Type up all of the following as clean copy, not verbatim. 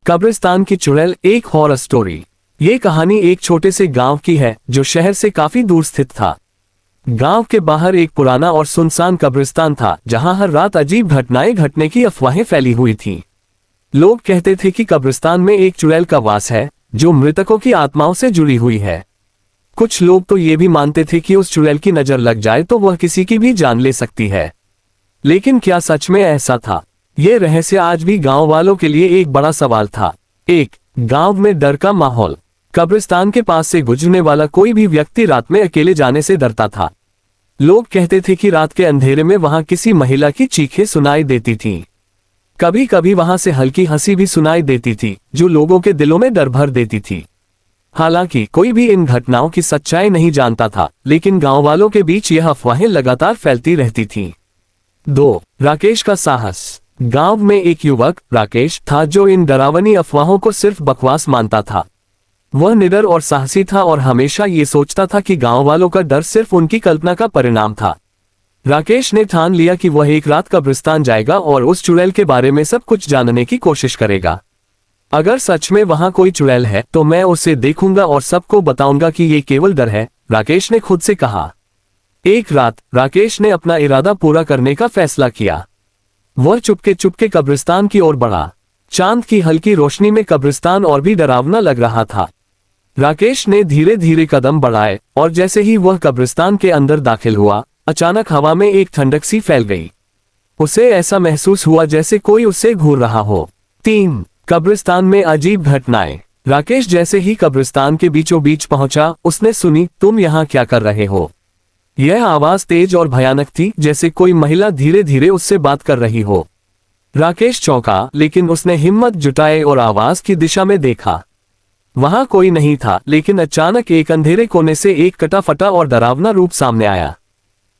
कब्रिस्तान की चुड़ैल, एक हॉरर स्टोरी। ये कहानी एक छोटे से गांव की है जो शहर से काफी दूर स्थित था। गांव के बाहर एक पुराना और सुनसान कब्रिस्तान था जहां हर रात अजीब घटनाएं घटने की अफवाहें फैली हुई थीं। लोग कहते थे कि कब्रिस्तान में एक चुड़ैल का वास है जो मृतकों की आत्माओं से जुड़ी हुई है। कुछ लोग तो ये भी मानते थे कि उस चुड़ैल की नजर लग जाए तो वह किसी की भी जान ले सकती है। लेकिन क्या सच में ऐसा था? ये रहस्य आज भी गांव वालों के लिए एक बड़ा सवाल था। एक गांव में डर का माहौल। कब्रिस्तान के पास से गुजरने वाला कोई भी व्यक्ति रात में अकेले जाने से डरता था। लोग कहते थे कि रात के अंधेरे में वहां किसी महिला की चीखें सुनाई देती थीं। कभी कभी वहां से हल्की हंसी भी सुनाई देती थी जो लोगों के दिलों में डर भर देती थी। हालांकि कोई भी इन घटनाओं की सच्चाई नहीं जानता था, लेकिन गांव वालों के बीच यह अफवाहें लगातार फैलती रहती थीं। 2. राकेश का साहस। गांव में एक युवक राकेश था जो इन डरावनी अफवाहों को सिर्फ बकवास मानता था। वह निडर और साहसी था और हमेशा ये सोचता था कि गांव वालों का डर सिर्फ उनकी कल्पना का परिणाम था। राकेश ने ठान लिया कि वह एक रात कब्रिस्तान जाएगा और उस चुड़ैल के बारे में सब कुछ जानने की कोशिश करेगा। अगर सच में वहां कोई चुड़ैल है तो मैं उसे देखूंगा और सबको बताऊंगा कि ये केवल डर है, राकेश ने खुद से कहा। एक रात राकेश ने अपना इरादा पूरा करने का फैसला किया। वह चुपके चुपके कब्रिस्तान की ओर बढ़ा। चांद की हल्की रोशनी में कब्रिस्तान और भी डरावना लग रहा था। राकेश ने धीरे धीरे कदम बढ़ाए और जैसे ही वह कब्रिस्तान के अंदर दाखिल हुआ, अचानक हवा में एक ठंडक सी फैल गई। उसे ऐसा महसूस हुआ जैसे कोई उससे घूर रहा हो। 3. कब्रिस्तान में अजीब घटनाएं। राकेश जैसे ही कब्रिस्तान के बीचों बीच पहुंचा, उसने सुनी, तुम यहाँ क्या कर रहे हो? यह आवाज तेज और भयानक थी, जैसे कोई महिला धीरे धीरे उससे बात कर रही हो। राकेश चौंका, लेकिन उसने हिम्मत जुटाई और आवाज की दिशा में देखा। वहां कोई नहीं था, लेकिन अचानक एक अंधेरे कोने से एक कटा फटा और डरावना रूप सामने आया।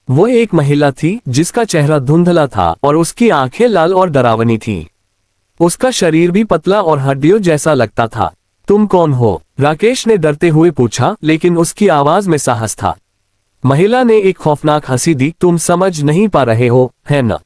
वो एक महिला थी जिसका चेहरा धुंधला था और उसकी आंखें लाल और डरावनी थीं। उसका शरीर भी पतला और हड्डियों जैसा लगता था। तुम कौन हो? राकेश ने डरते हुए पूछा, लेकिन उसकी आवाज में साहस था। महिला ने एक खौफनाक हंसी दी, तुम समझ नहीं पा रहे हो, है न?